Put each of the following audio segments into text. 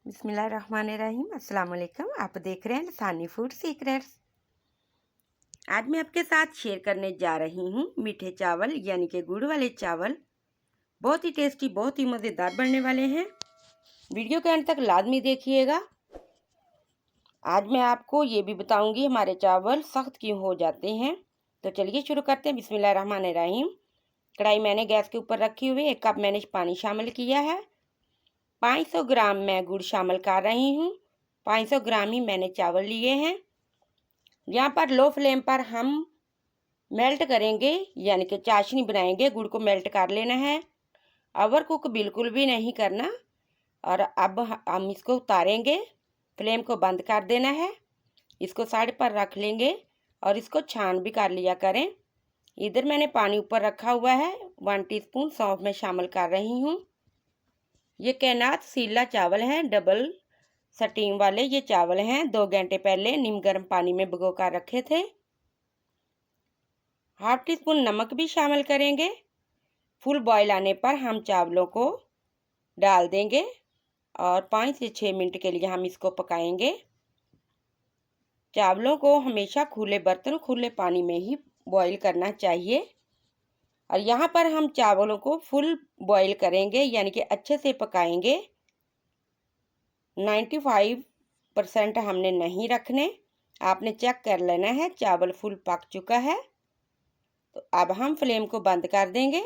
बिस्मिल्लाहिर्रहमानिर्रहीम। अस्सलाम वालेकुम। आप देख रहे हैं लसानी फूड सीक्रेट्स। आज मैं आपके साथ शेयर करने जा रही हूँ मीठे चावल यानी कि गुड़ वाले चावल। बहुत ही टेस्टी, बहुत ही मज़ेदार बनने वाले हैं। वीडियो के अंत तक लाजमी देखिएगा। आज मैं आपको ये भी बताऊंगी हमारे चावल सख्त क्यों हो जाते हैं। तो चलिए शुरू करते हैं। बिस्मिल्लाहिर्रहमानिर्रहीम। कढ़ाई मैंने गैस के ऊपर रखी हुई, 1 कप मैंने पानी शामिल किया है। 500 ग्राम मैं गुड़ शामिल कर रही हूँ। 500 ग्राम ही मैंने चावल लिए हैं। यहाँ पर लो फ्लेम पर हम मेल्ट करेंगे यानी कि चाशनी बनाएंगे। गुड़ को मेल्ट कर लेना है, ओवर कुक बिल्कुल भी नहीं करना। और अब हम इसको उतारेंगे, फ्लेम को बंद कर देना है। इसको साइड पर रख लेंगे और इसको छान भी कर लिया करें। इधर मैंने पानी ऊपर रखा हुआ है। 1 टीस्पून सौंफ मैं शामिल कर रही हूँ। ये कैनात सीला चावल हैं, डबल स्टीम वाले ये चावल हैं। 2 घंटे पहले नीम गर्म पानी में भिगो कर रखे थे। 1/2 टीस्पून नमक भी शामिल करेंगे। फुल बॉयल आने पर हम चावलों को डाल देंगे और 5 से 6 मिनट के लिए हम इसको पकाएंगे। चावलों को हमेशा खुले बर्तन, खुले पानी में ही बॉईल करना चाहिए। और यहाँ पर हम चावलों को फुल बॉईल करेंगे यानी कि अच्छे से पकाएंगे। 95% हमने नहीं रखने, आपने चेक कर लेना है चावल फुल पक चुका है। तो अब हम फ्लेम को बंद कर देंगे।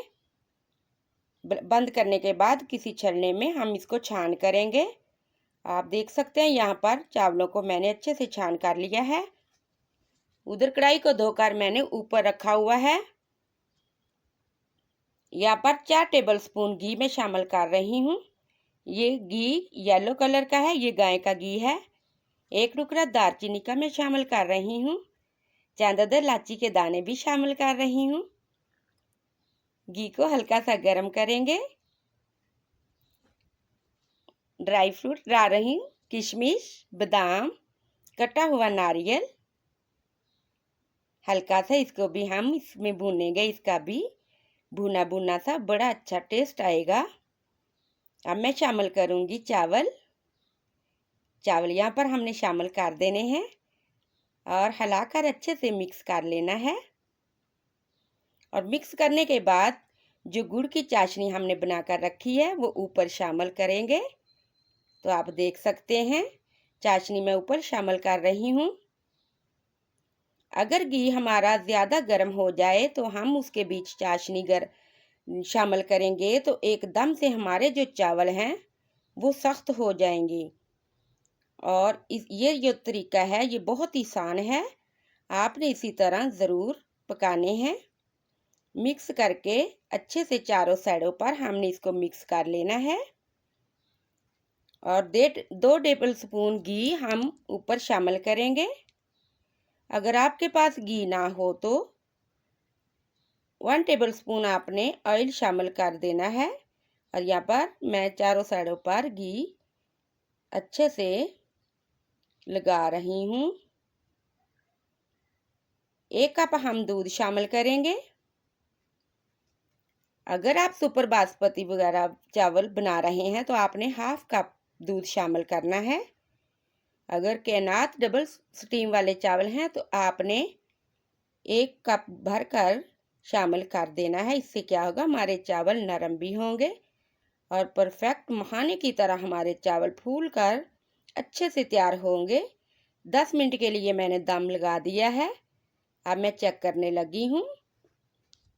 बंद करने के बाद किसी छलने में हम इसको छान करेंगे। आप देख सकते हैं यहाँ पर चावलों को मैंने अच्छे से छान कर लिया है। उधर कढ़ाई को धोकर मैंने ऊपर रखा हुआ है। यहाँ पर 4 टेबल स्पून घी में शामिल कर रही हूँ। ये घी येलो कलर का है, ये गाय का घी है। 1 टुकड़ा दालचीनी का मैं शामिल कर रही हूँ। चंद इलायची के दाने भी शामिल कर रही हूँ। घी को हल्का सा गर्म करेंगे। ड्राई फ्रूट डाल रही हूँ, किशमिश, बादाम, कटा हुआ नारियल। हल्का सा इसको भी हम इसमें भूनेंगे। इसका भी भुना भुना सा बड़ा अच्छा टेस्ट आएगा। अब मैं शामिल करूँगी चावल। चावल यहाँ पर हमने शामिल कर देने हैं और हिलाकर अच्छे से मिक्स कर लेना है। और मिक्स करने के बाद जो गुड़ की चाशनी हमने बनाकर रखी है वो ऊपर शामिल करेंगे। तो आप देख सकते हैं चाशनी मैं ऊपर शामिल कर रही हूँ। अगर घी हमारा ज़्यादा गर्म हो जाए तो हम उसके बीच चाशनी शामिल करेंगे तो एकदम से हमारे जो चावल हैं वो सख्त हो जाएंगे। और ये जो तरीका है ये बहुत ही आसान है, आपने इसी तरह ज़रूर पकाने हैं। मिक्स करके अच्छे से चारों साइडों पर हमने इसको मिक्स कर लेना है। और 2 टेबल स्पून घी हम ऊपर शामिल करेंगे। अगर आपके पास घी ना हो तो 1 टेबल स्पून आपने ऑयल शामिल कर देना है। और यहाँ पर मैं चारों साइडों पर घी अच्छे से लगा रही हूँ। 1 कप हम दूध शामिल करेंगे। अगर आप सुपर बासमती वगैरह चावल बना रहे हैं तो आपने 1/2 कप दूध शामिल करना है। अगर कैनात डबल स्टीम वाले चावल हैं तो आपने 1 कप भरकर शामिल कर देना है। इससे क्या होगा, हमारे चावल नरम भी होंगे और परफेक्ट मखाने की तरह हमारे चावल फूल कर अच्छे से तैयार होंगे। 10 मिनट के लिए मैंने दम लगा दिया है। अब मैं चेक करने लगी हूँ।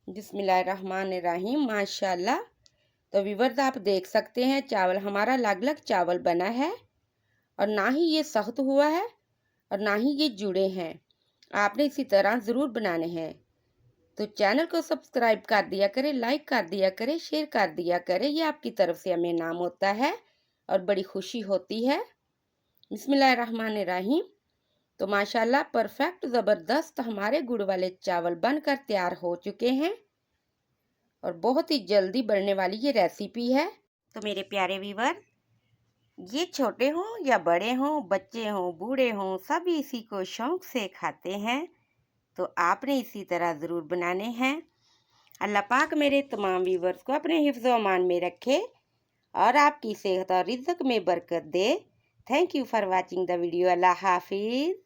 बिस्मिल्लाहिर्रहमानिर्रहीम। माशाल्लाह। तो व्यूअर्स आप देख सकते हैं चावल हमारा अलग अलग चावल बना है और ना ही ये सख्त हुआ है और ना ही ये जुड़े हैं। आपने इसी तरह ज़रूर बनाने हैं। तो चैनल को सब्सक्राइब कर दिया करें, लाइक कर दिया करें, शेयर कर दिया करें। ये आपकी तरफ से हमें इनाम होता है और बड़ी खुशी होती है। बिस्मिल्लाहिर्रहमानिर्रहीम। तो माशाल्लाह परफेक्ट ज़बरदस्त हमारे गुड़ वाले चावल बनकर तैयार हो चुके हैं और बहुत ही जल्दी बनने वाली ये रेसिपी है। तो मेरे प्यारे व्यूअर, ये छोटे हों या बड़े हों, बच्चे हों, बूढ़े हों, सभी इसी को शौक़ से खाते हैं। तो आपने इसी तरह ज़रूर बनाने हैं। अल्लाह पाक मेरे तमाम व्यूअर्स को अपने हिफ्ज़ व अमान में रखे और आपकी सेहत और रिज़्क़ में बरकत दे। Thank you for watching the video. अल्लाह हाफिज़।